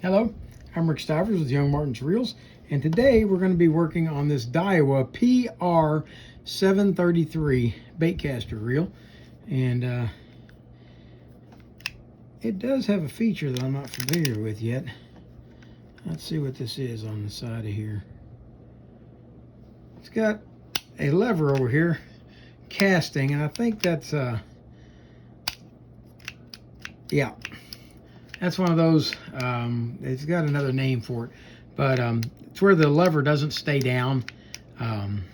Hello, I'm Rick Stivers with YoungMartin'sReels, and today we're going to be working on this Daiwa PR733 baitcaster reel. And it does have a feature that I'm not familiar with yet. Let's see what this is on the side of here. It's got a lever over here, casting, and I think that's yeah, that's one of those, it's got another name for it, but it's where the lever doesn't stay down, and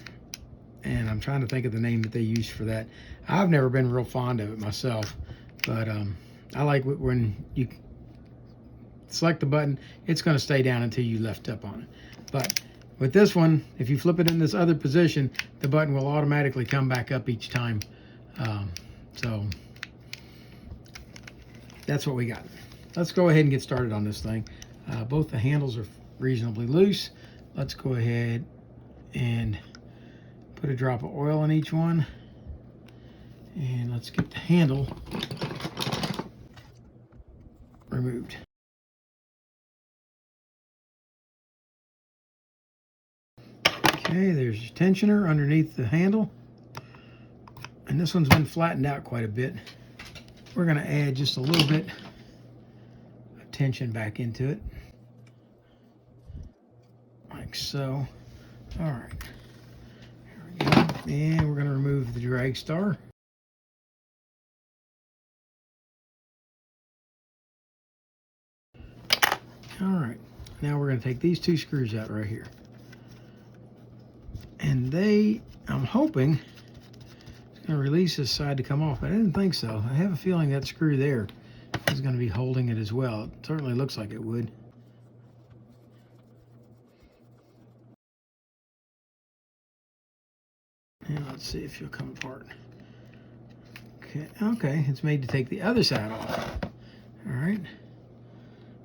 I'm trying to think of the name that they use for that. I've never been real fond of it myself, but I like when you select the button, it's going to stay down until you lift up on it. But with this one, if you flip it in this other position, the button will automatically come back up each time. So that's what we got. Let's go ahead and get started on this thing. Both the handles are reasonably loose. Let's go ahead and put a drop of oil in each one. And let's get the handle removed. Okay, there's your tensioner underneath the handle. And this one's been flattened out quite a bit. We're going to add just a little bit of tension back into it. Like so. All right. There we go. And we're going to remove the drag star. All right. Now we're going to take these two screws out right here. And I'm hoping it's going to release this side to come off, but I didn't think so. I have a feeling that screw there is going to be holding it as well. It certainly looks like it would. And let's see if you'll come apart. Okay, it's made to take the other side off. All right,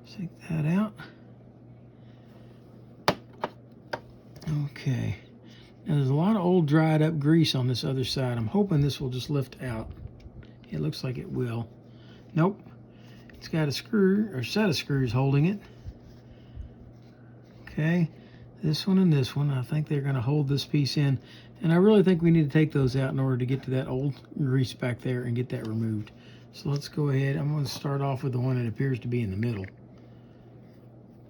take that out. Okay, now there's a lot of old dried up grease on this other side. I'm hoping this will just lift out. It looks like it will. Nope, it's got a screw or set of screws holding it. Okay, this one and this one, I think they're going to hold this piece in, and I really think we need to take those out in order to get to that old grease back there and get that removed. So let's go ahead. I'm going to start off with the one that appears to be in the middle,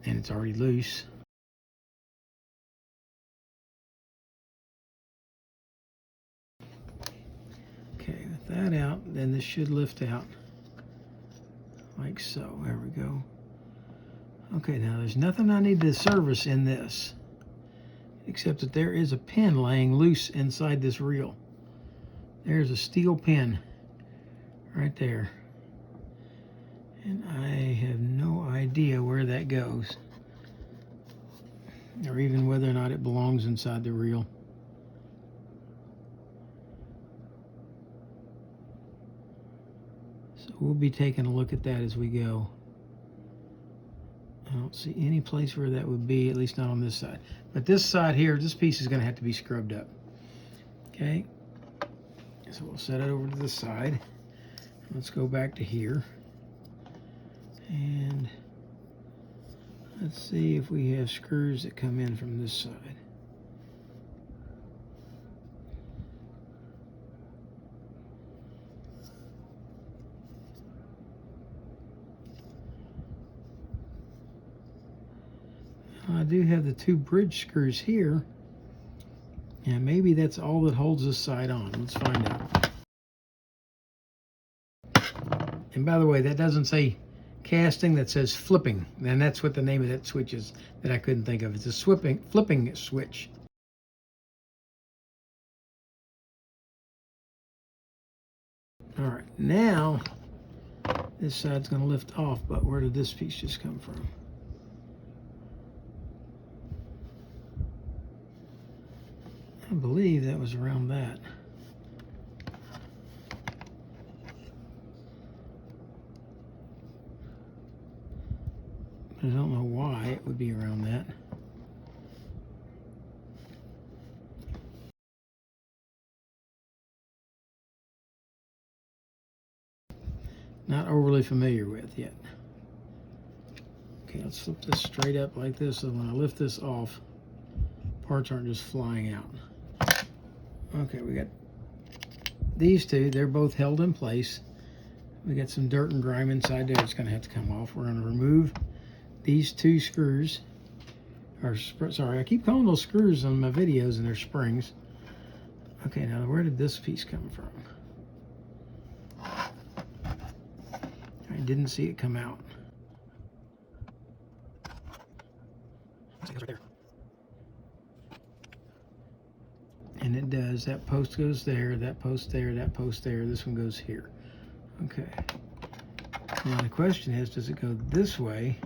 and it's already loose. Okay, with that out, then this should lift out like so. There we go. Okay, now there's nothing I need to service in this, except that there is a pin laying loose inside this reel. There's a steel pin right there. And I have no idea where that goes, or even whether or not it belongs inside the reel. So we'll be taking a look at that as we go. I don't see any place where that would be, at least not on this side. But this side here, this piece is going to have to be scrubbed up. Okay, so we'll set it over to the side. Let's go back to here. And let's see if we have screws that come in from this side. I do have the two bridge screws here, and maybe that's all that holds this side on. Let's find out. And by the way, that doesn't say casting, that says flipping, and that's what the name of that switch is that I couldn't think of. It's a flipping switch. All right, now this side's going to lift off, but where did this piece just come from? I believe that was around that. I don't know why it would be around that. Not overly familiar with yet. Okay, Okay, let's flip this straight up like this, so when I lift this off, parts aren't just flying out. Okay, we got these two, they're both held in place. We got some dirt and grime inside there. It's going to have to come off. We're going to remove these two screws. Or, sorry, I keep calling those screws on my videos, and they're springs. Okay, now where did this piece come from? I didn't see it come out. It's right there. And it does. That post goes there, that post there, that post there. This one goes here. Okay. Now the question is, does it go this way?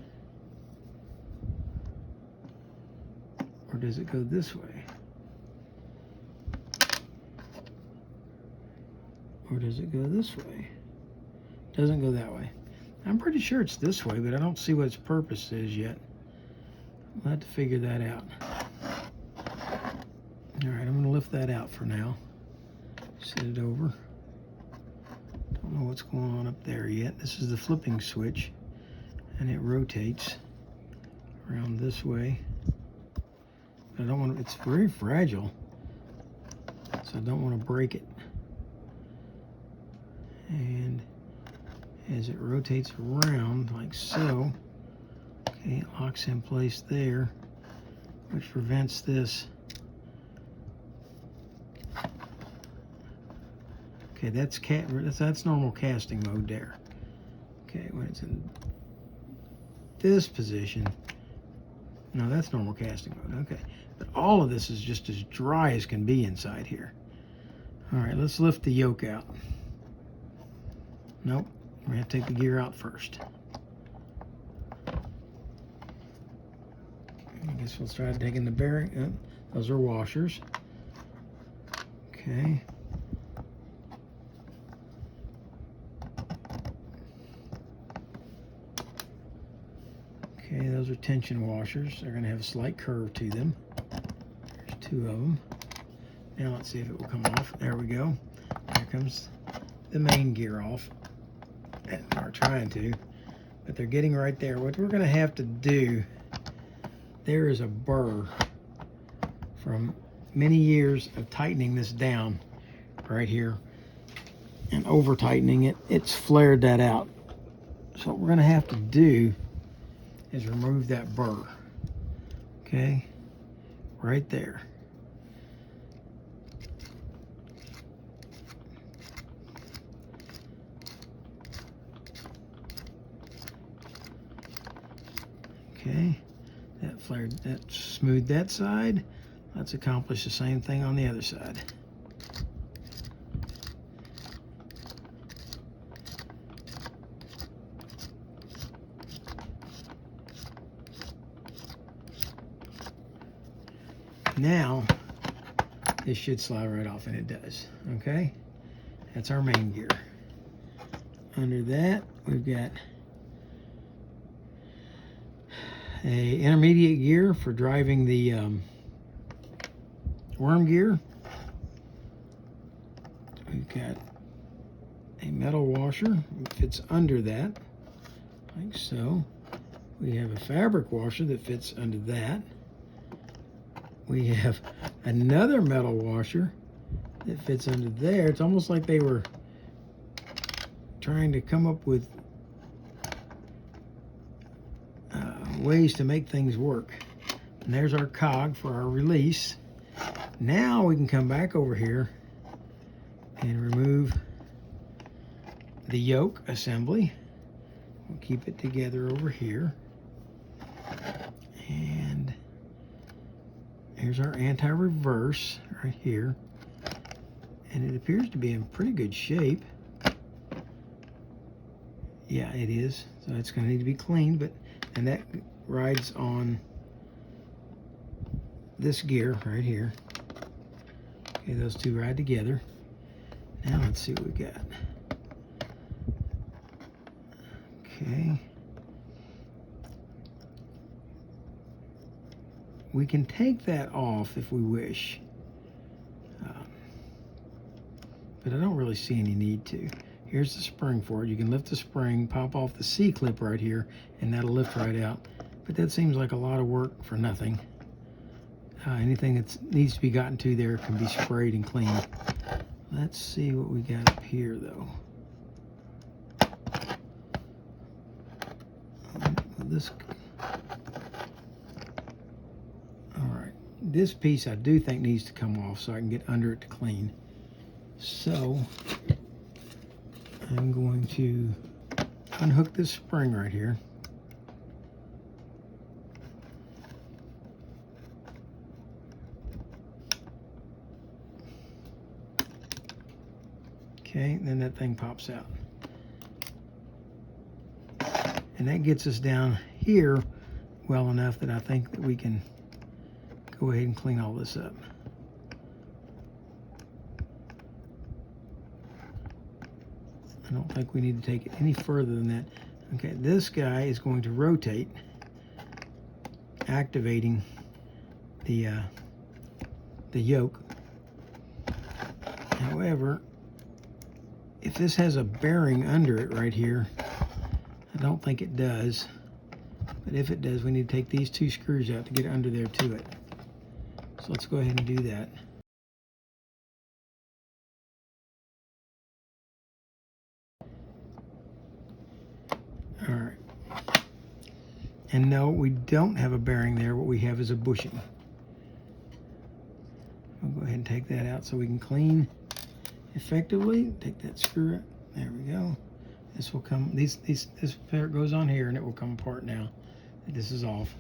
Or does it go this way? Or does it go this way? Doesn't go that way. I'm pretty sure it's this way, but I don't see what its purpose is yet. We'll have to figure that out. All right, I'm going to lift that out for now. Set it over. Don't know what's going on up there yet. This is the flipping switch, and it rotates around this way. I don't want to, it's very fragile, so I don't want to break it. And as it rotates around like so, okay, it locks in place there, which prevents this. Okay, that's normal casting mode there. Okay, when it's in this position, no, that's normal casting mode. Okay, but all of this is just as dry as can be inside here. All right, let's lift the yoke out. Nope, we have to take the gear out first. I guess we'll try taking the bearing. Those are washers. Okay. Okay, those are tension washers. They're going to have a slight curve to them. There's two of them. Now let's see if it will come off. There we go. Here comes the main gear off. Or trying to, but they're getting right there. What we're going to have to do, there is a burr from many years of tightening this down right here and over tightening it. It's flared that out. So what we're going to have to do is remove that burr. Okay, right there. Okay, that smoothed that side. Let's accomplish the same thing on the other side. Now, this should slide right off, and it does. Okay, that's our main gear. Under that, we've got a intermediate gear for driving the worm gear. We've got a metal washer that fits under that, like so. We have a fabric washer that fits under that. We have another metal washer that fits under there. It's almost like they were trying to come up with ways to make things work. And there's our cog for our release. Now we can come back over here and remove the yoke assembly. We'll keep it together over here. And here's our anti-reverse right here. And it appears to be in pretty good shape. Yeah, it is. So it's going to need to be cleaned, and that rides on this gear right here. Okay, those two ride together. Now let's see what we got. Okay. We can take that off if we wish. But I don't really see any need to. Here's the spring for it. You can lift the spring, pop off the C-clip right here, and that'll lift right out. But that seems like a lot of work for nothing. Anything that needs to be gotten to there can be sprayed and cleaned. Let's see what we got up here, though. Alright, this piece I do think needs to come off so I can get under it to clean. So, I'm going to unhook this spring right here. Okay, then that thing pops out. And that gets us down here well enough that I think that we can go ahead and clean all this up. I don't think we need to take it any further than that. Okay, this guy is going to rotate, activating the yoke. However, if this has a bearing under it right here, I don't think it does. But if it does, we need to take these two screws out to get under there to it. So let's go ahead and do that. All right. And no, we don't have a bearing there. What we have is a bushing. We'll go ahead and take that out so we can clean effectively. Take that screw out. There we go. This will come, this part goes on here and it will come apart now that this is off.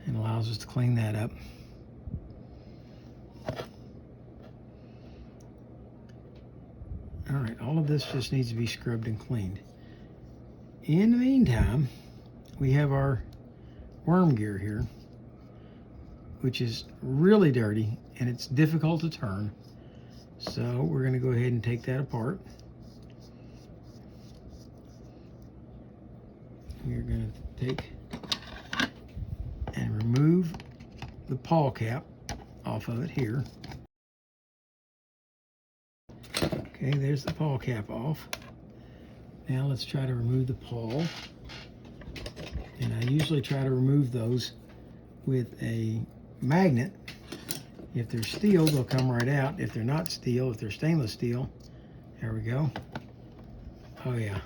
And allows us to clean that up. All right, all of this just needs to be scrubbed and cleaned. In the meantime, we have our worm gear here, which is really dirty and it's difficult to turn. So we're going to go ahead and take that apart. We're going to take and remove the pawl cap off of it here. Okay, there's the pawl cap off. Now let's try to remove the pawl. And I usually try to remove those with a magnet. If they're steel, they'll come right out. If they're not steel, if they're stainless steel, there we go. Oh yeah.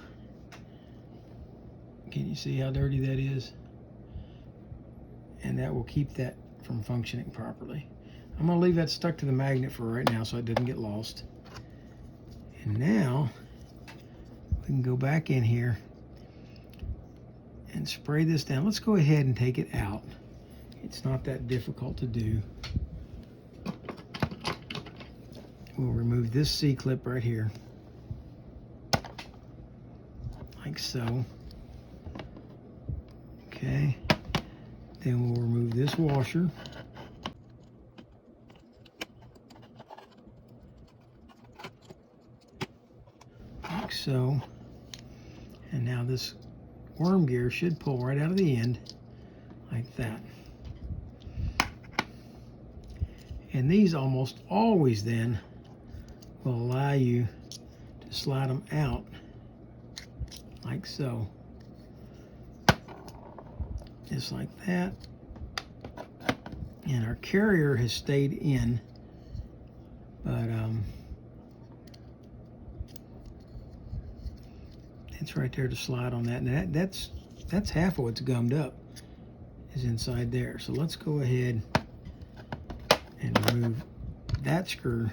Can you see how dirty that is? And that will keep that from functioning properly. I'm going to leave that stuck to the magnet for right now so it doesn't get lost. And now we can go back in here and spray this down. Let's go ahead and take it out. It's not that difficult to do. We'll remove this C-clip right here, like so. Okay, then we'll remove this washer. Like so. And now this worm gear should pull right out of the end, like that. And these almost always then will allow you to slide them out like so. Just like that. And our carrier has stayed in, but it's right there to slide on that. And that's half of what's gummed up is inside there. So let's go ahead and remove that screw.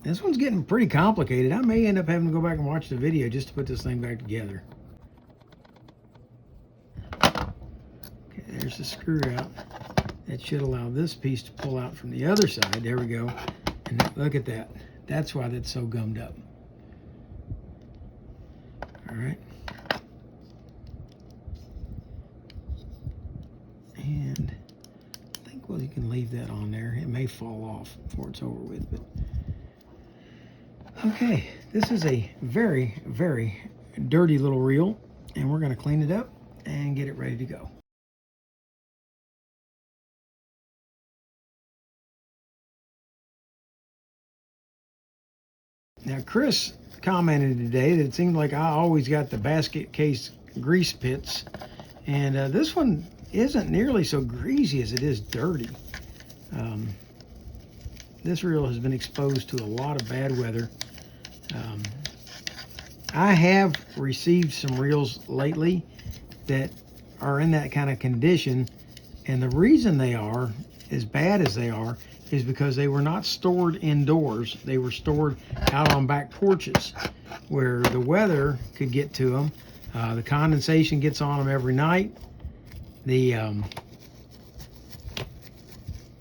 This one's getting pretty complicated. I may end up having to go back and watch the video just to put this thing back together. Okay, there's the screw out. That should allow this piece to pull out from the other side. There we go. And look at that. That's why that's so gummed up. All right. And I think, well, you can leave that on there. It may fall off before it's over with, but okay, this is a very, very dirty little reel, and we're going to clean it up and get it ready to go. Now, Chris commented today that it seemed like I always got the basket case grease pits, and this one isn't nearly so greasy as it is dirty. This reel has been exposed to a lot of bad weather. I have received some reels lately that are in that kind of condition, and the reason they are as bad as they are is because they were not stored indoors. They were stored out on back porches where the weather could get to them. The condensation gets on them every night. Then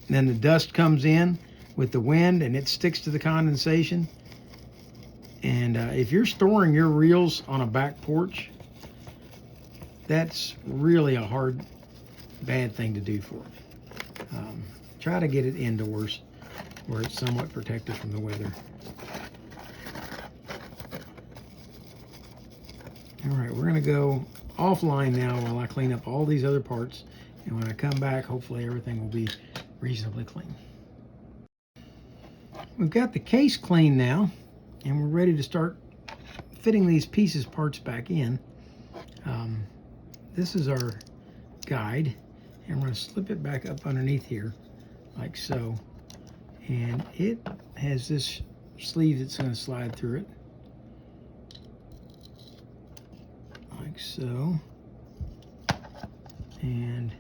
the dust comes in with the wind and it sticks to the condensation. And if you're storing your reels on a back porch, that's really a hard, bad thing to do for it. Try to get it indoors where it's somewhat protected from the weather. All right, we're gonna go offline now while I clean up all these other parts. And when I come back, hopefully everything will be reasonably clean. We've got the case clean now, and we're ready to start fitting these parts back in. This is our guide, and we're going to slip it back up underneath here like so, and it has this sleeve that's going to slide through it like so, and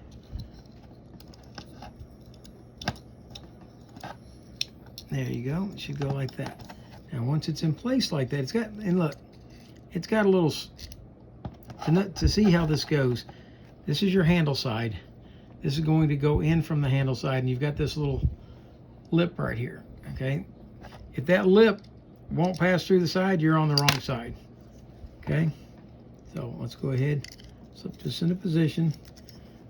there you go. It should go like that. Now once it's in place like that, it's got, and look, it's got a little, to see how this goes, this is your handle side. This is going to go in from the handle side, and you've got this little lip right here, okay? If that lip won't pass through the side, you're on the wrong side, okay? So let's go ahead, slip this into position,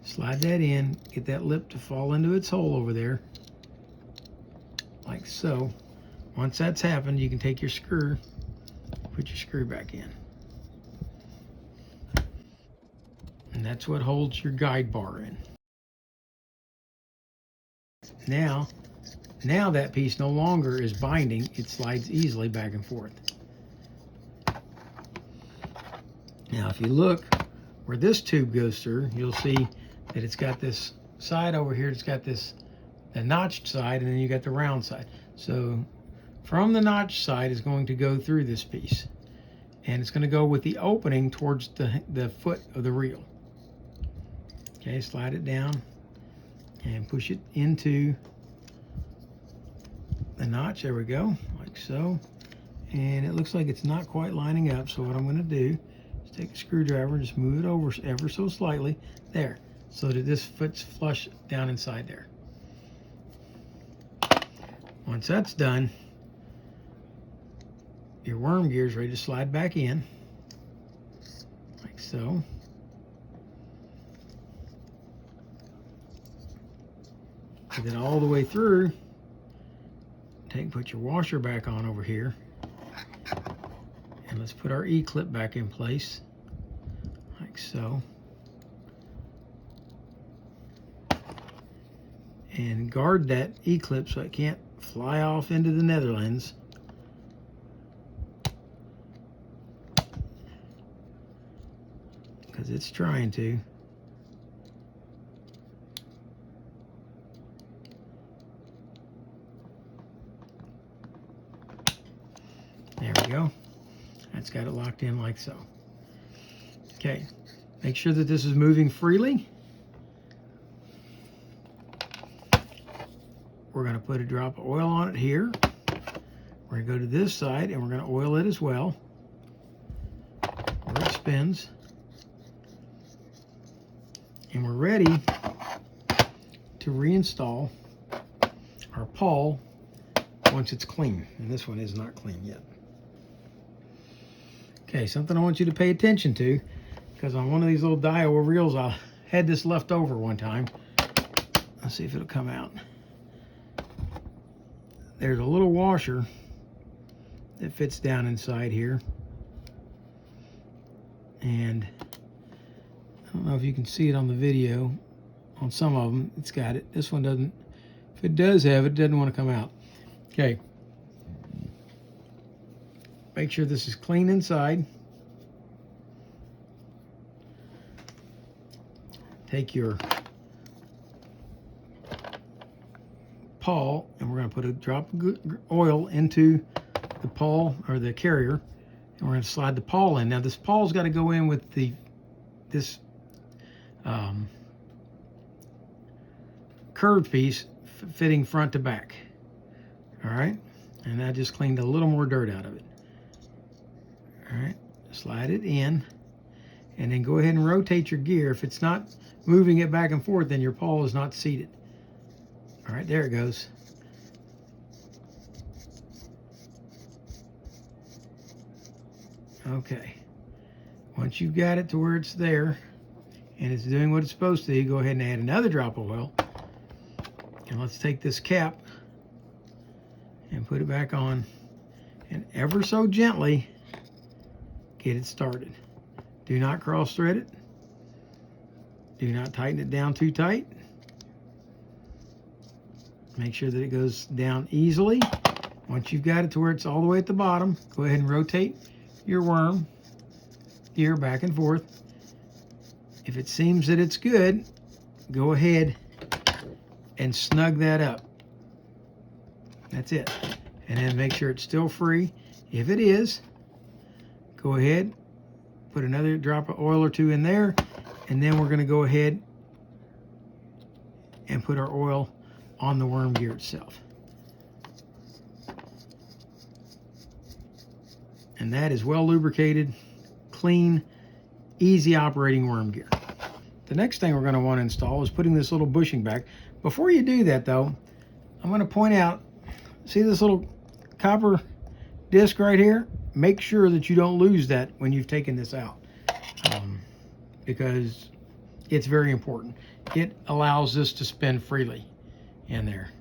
slide that in, get that lip to fall into its hole over there, like so. Once that's happened, you can take your screw, put your screw back in. And that's what holds your guide bar in. Now that piece no longer is binding, it slides easily back and forth. Now if you look where this tube goes through, you'll see that it's got this side over here, it's got the notched side, and then you got the round side. So from the notched side is going to go through this piece, and it's going to go with the opening towards the foot of the reel. Okay, slide it down and push it into the notch. There we go, like so. And it looks like it's not quite lining up, so what I'm going to do is take a screwdriver and just move it over ever so slightly there, so that this fits flush down inside there. Once that's done, your worm gear is ready to slide back in, like so. Get it all the way through. Put your washer back on over here, and let's put our E-clip back in place, like so. And guard that E-clip so it can't fly off into the Netherlands. Because it's trying to. There we go. That's got it locked in like so. Okay, make sure that this is moving freely. We're going to put a drop of oil on it here. We're going to go to this side and we're going to oil it as well, where it spins. And we're ready to reinstall our pawl once it's clean. And this one is not clean yet. Okay, something I want you to pay attention to, because on one of these little Daiwa reels, I had this left over one time. Let's see if it'll come out. There's a little washer that fits down inside here. And I don't know if you can see it on the video. On some of them, it's got it. This one doesn't. If it does have it, it doesn't want to come out. Okay. Make sure this is clean inside. Take your pawl, and we're going to put a drop of oil into the pawl or the carrier, and we're going to slide the pawl in. Now this pawl's got to go in with this curved piece fitting front to back. All right, and I just cleaned a little more dirt out of it. All right, slide it in, and then go ahead and rotate your gear. If it's not moving it back and forth, then your pawl is not seated. All right, there it goes. Okay, once you've got it to where it's there and it's doing what it's supposed to, go ahead and add another drop of oil. And let's take this cap and put it back on, and ever so gently get it started. Do not cross thread it. Do not tighten it down too tight. Make sure that it goes down easily. Once you've got it to where it's all the way at the bottom, go ahead and rotate your worm gear back and forth. If it seems that it's good, go ahead and snug that up. That's it. And then make sure it's still free. If it is, go ahead, put another drop of oil or two in there, and then we're going to go ahead and put our oil on the worm gear itself. And that is well lubricated, clean, easy operating worm gear. The next thing we're going to want to install is putting this little bushing back. Before you do that though, I'm going to point out, see this little copper disc right here? Make sure that you don't lose that when you've taken this out, because it's very important. It allows this to spin freely in there.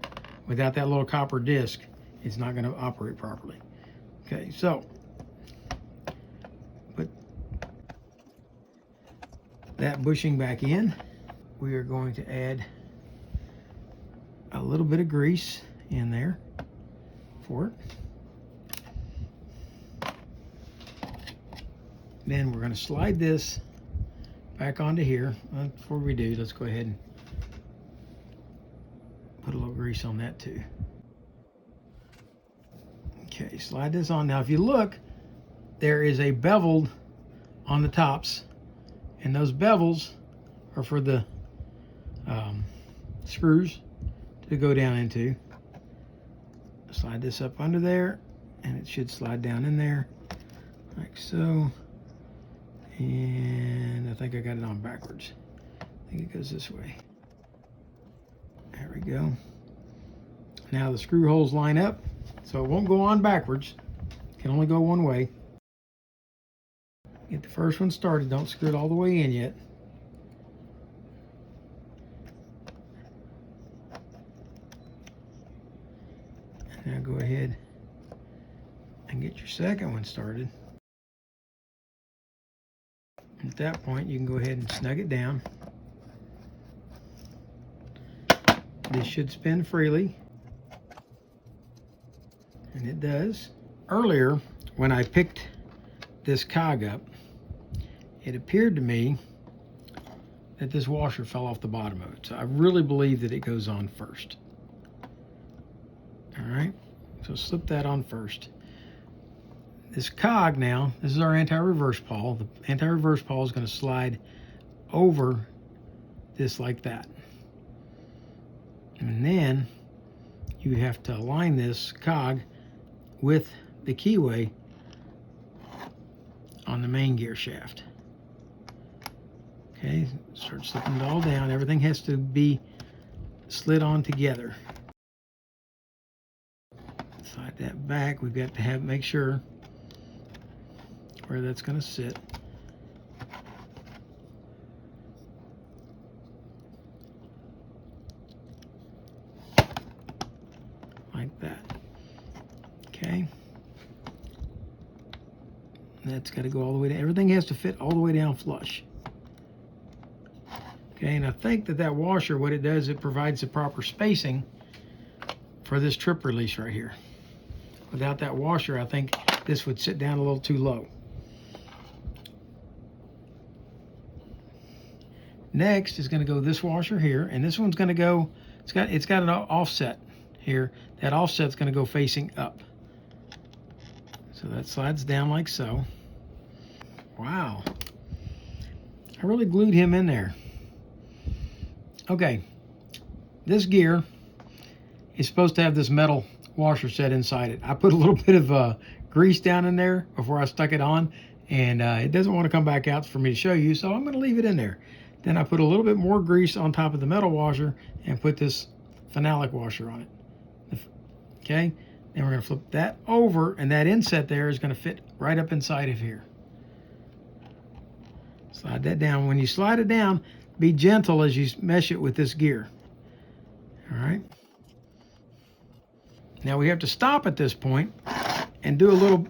Without that little copper disc, it's not going to operate properly. Okay, so put that bushing back in. We are going to add a little bit of grease in there for it. Then we're going to slide this back onto here. Before we do, let's go ahead and put a little grease on that too. Okay, slide this on. Now if you look, there is a bevel on the tops, and those bevels are for the screws to go down into. Slide this up under there, and it should slide down in there like so. And I think I got it on backwards. I think it goes this way. There we go. Now the screw holes line up, so it won't go on backwards. It can only go one way. Get the first one started. Don't screw it all the way in yet. Now go ahead and get your second one started. At that point, you can go ahead and snug it down. This should spin freely, and it does. Earlier, when I picked this cog up, it appeared to me that this washer fell off the bottom of it. So I really believe that it goes on first. All right, so slip that on first. This cog now, this is our anti-reverse pawl. The anti-reverse pawl is going to slide over this like that. And then you have to align this cog with the keyway on the main gear shaft. Okay, start slipping it all down. Everything has to be slid on together. Slide that back. We've got to make sure where that's going to sit. Like that. Okay. That's got to go all the way down. Everything has to fit all the way down flush. Okay, and I think that washer, what it does, it provides the proper spacing for this trip release right here. Without that washer, I think this would sit down a little too low. Next is going to go this washer here, and this one's going to go, it's got an offset here. That offset's going to go facing up. So that slides down like so. Wow. I really glued him in there. Okay. This gear is supposed to have this metal washer set inside it. I put a little bit of grease down in there before I stuck it on, and it doesn't want to come back out for me to show you, so I'm going to leave it in there. Then I put a little bit more grease on top of the metal washer and put this phenolic washer on it. Okay, then we're going to flip that over, and that inset there is going to fit right up inside of here. Slide that down. When you slide it down, be gentle as you mesh it with this gear. All right. Now we have to stop at this point and do a little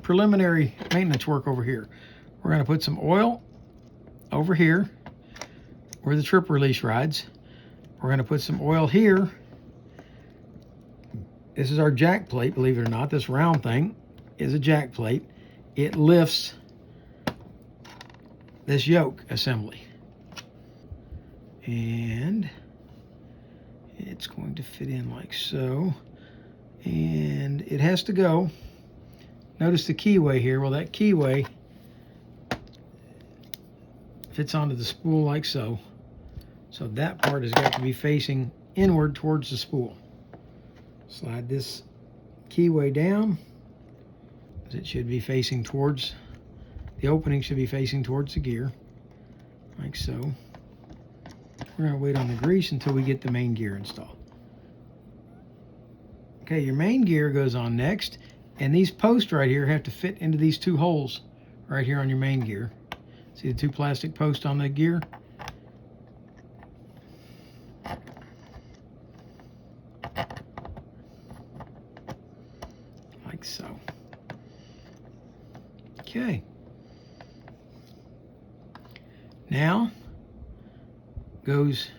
preliminary maintenance work over here. We're going to put some oil over here where the trip release rides. We're going to put some oil here. This is our jack plate, believe it or not. This round thing is a jack plate. It lifts this yoke assembly. And it's going to fit in like so. And it has to go. Notice the keyway here. Well, that keyway fits onto the spool like so. So that part has got to be facing inward towards the spool. Slide this keyway down. It should be facing towards, the opening should be facing towards the gear, like so. We're going to wait on the grease until we get the main gear installed. Okay, your main gear goes on next, and these posts right here have to fit into these two holes right here on your main gear. See the two plastic posts on the gear? Like so. Okay. Now goes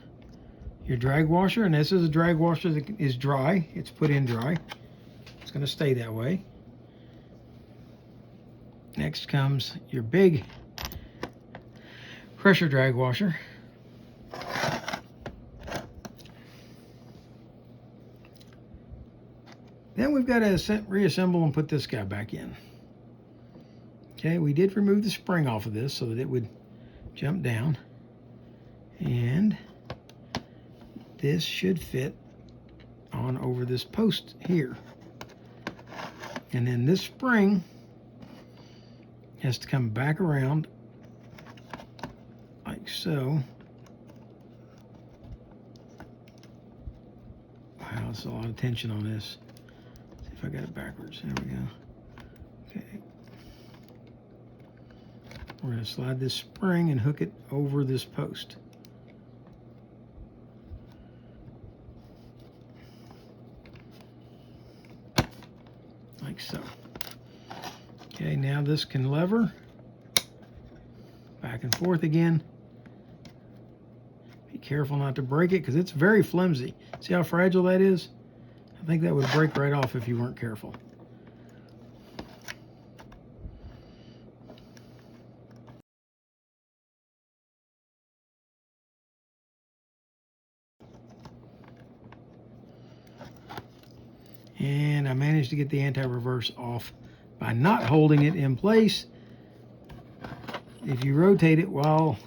your drag washer, and this is a drag washer that is dry. It's put in dry. It's going to stay that way. Next comes your big pressure drag washer. Then we've got to reassemble and put this guy back in. Okay, we did remove the spring off of this so that it would jump down. And this should fit on over this post here. And then this spring has to come back around like so. Wow, that's a lot of tension on this. See if I got it backwards. There we go. Okay. We're going to slide this spring and hook it over this post. Like so. Okay, now this can lever back and forth again. Be careful not to break it because it's very flimsy. See how fragile that is? I think that would break right off if you weren't careful. And I managed to get the anti-reverse off by not holding it in place. If you rotate it while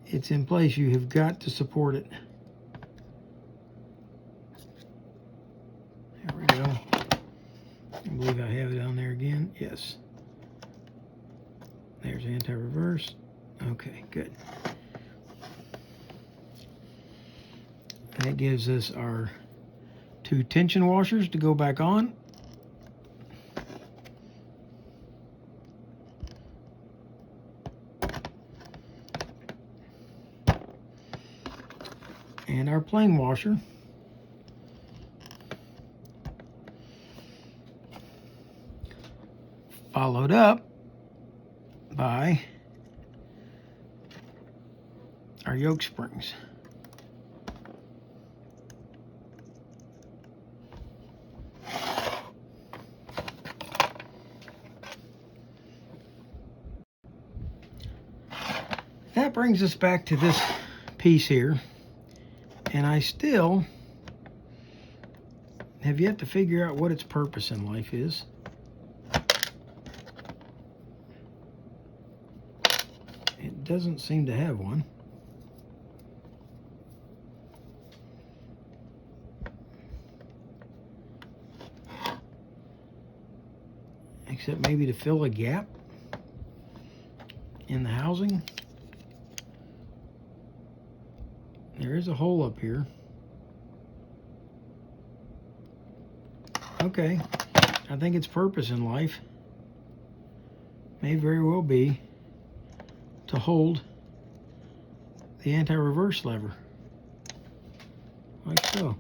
it's in place, you have got to support it. There we go. I believe I have it on there again. Yes. There's anti-reverse. Okay, good. That gives us our two tension washers to go back on. And our plain washer. Followed up by our yoke springs. that brings us back to this piece here, and I still have yet to figure out what its purpose in life is. It doesn't seem to have one. Except maybe to fill a gap in the housing. There is a hole up here. Okay, I think its purpose in life may very well be to hold the anti-reverse lever, like so.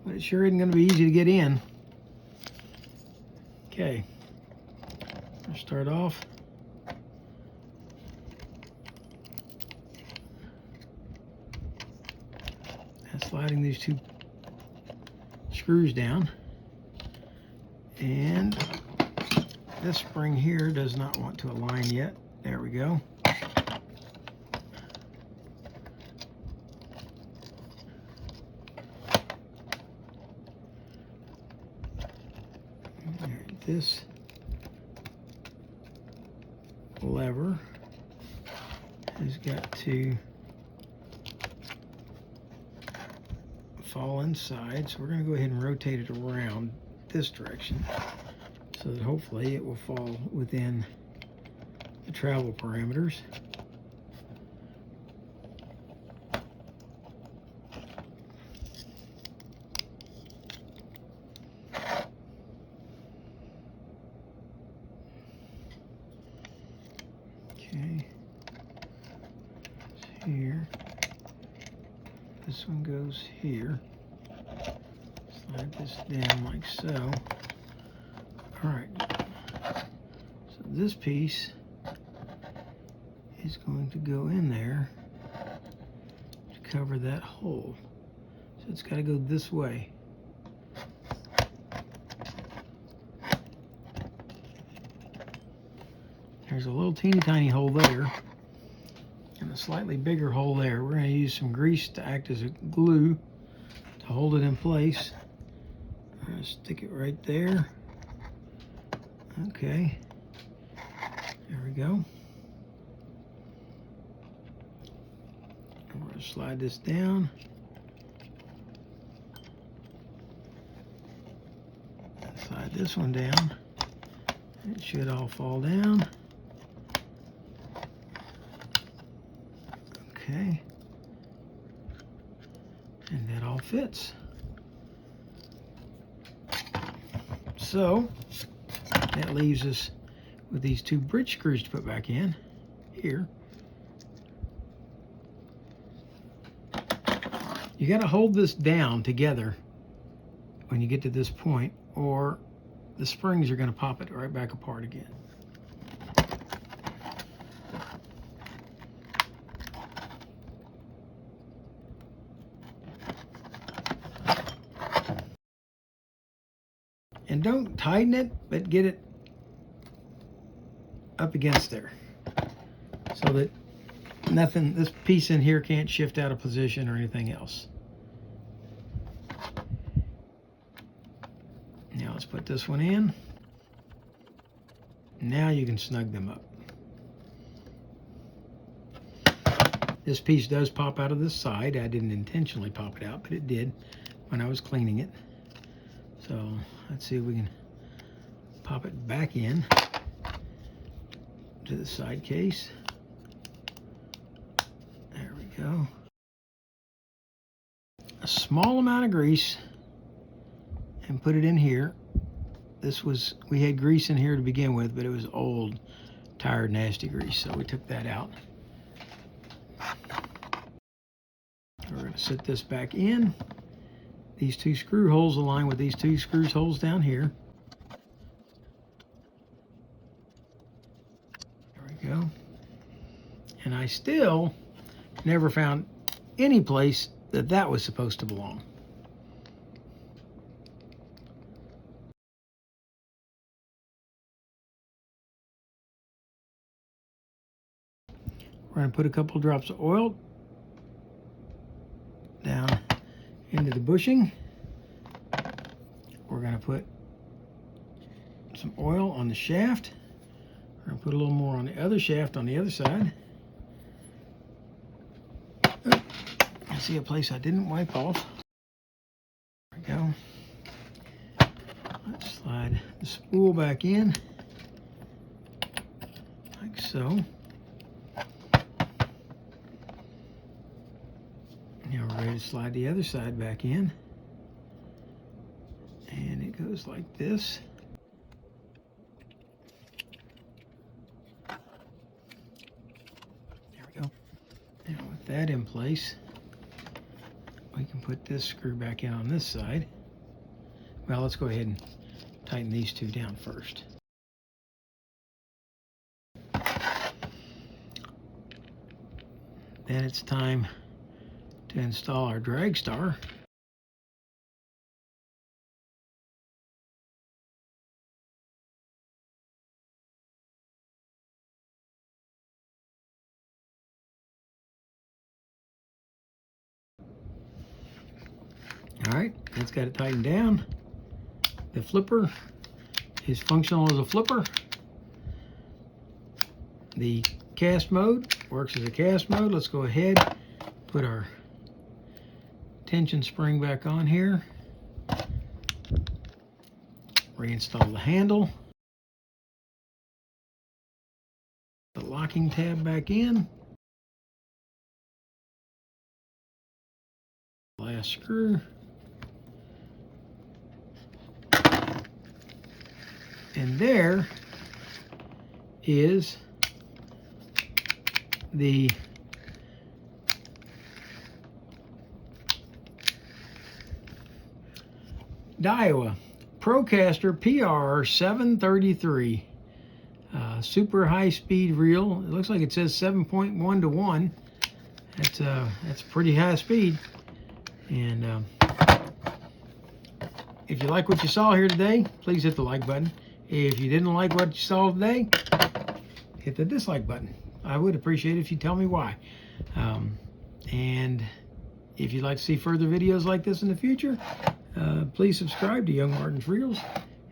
But it sure isn't going to be easy to get in. Okay, let's start off. And sliding these two screws down. And this spring here does not want to align yet. There we go. This lever has got to fall inside, so we're going to go ahead and rotate it around this direction so that hopefully it will fall within the travel parameters. Okay, here. This one goes here. Slide this down like so. All right. So this piece is going to go in there to cover that hole. So it's got to go this way. There's a little teeny tiny hole there and a slightly bigger hole there. We're going to use some grease to act as a glue to hold it in place. I'm going to stick it right there. Okay, there we go. And we're going to slide this down. And slide this one down. It should all fall down. Okay, and that all fits. So that leaves us with these two bridge screws to put back in here. You got to hold this down together when you get to this point, or the springs are going to pop it right back apart again. And don't tighten it, but get it up against there so that nothing, this piece in here can't shift out of position or anything else. Now let's put this one in. Now you can snug them up. This piece does pop out of this side. I didn't intentionally pop it out, but it did when I was cleaning it. So let's see if we can pop it back in to the side case. There we go. A small amount of grease and put it in here. This was, we had grease in here to begin with, but it was old, tired, nasty grease, so we took that out. We're going to set this back in. These two screw holes align with these two screw holes down here. There we go. And I still never found any place that that was supposed to belong. We're going to put a couple drops of oil down into the bushing. We're going to put some oil on the shaft. We're going to put a little more on the other shaft on the other side. Oh, I see a place I didn't wipe off. There we go. Let's slide the spool back in, like so. Now we're ready to slide the other side back in. And it goes like this. There we go. Now with that in place, we can put this screw back in on this side. Well, let's go ahead and tighten these two down first. Then it's time to install our drag star. All right, that's got it tightened down. The flipper is functional as a flipper. The cast mode works as a cast mode. Let's go ahead, put our tension spring back on here. Reinstall the handle. The locking tab back in. Last screw. And there is the Daiwa Procaster PR733 super high-speed reel. It looks like it says 7.1 to 1. That's pretty high speed. And if you like what you saw here today, please hit the like button. If you didn't like what you saw today, hit the dislike button. I would appreciate it if you tell me why. And if you'd like to see further videos like this in the future, please subscribe to Young Martin's Reels.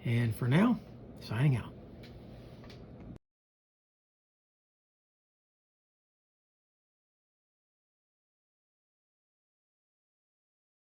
And for now, signing out.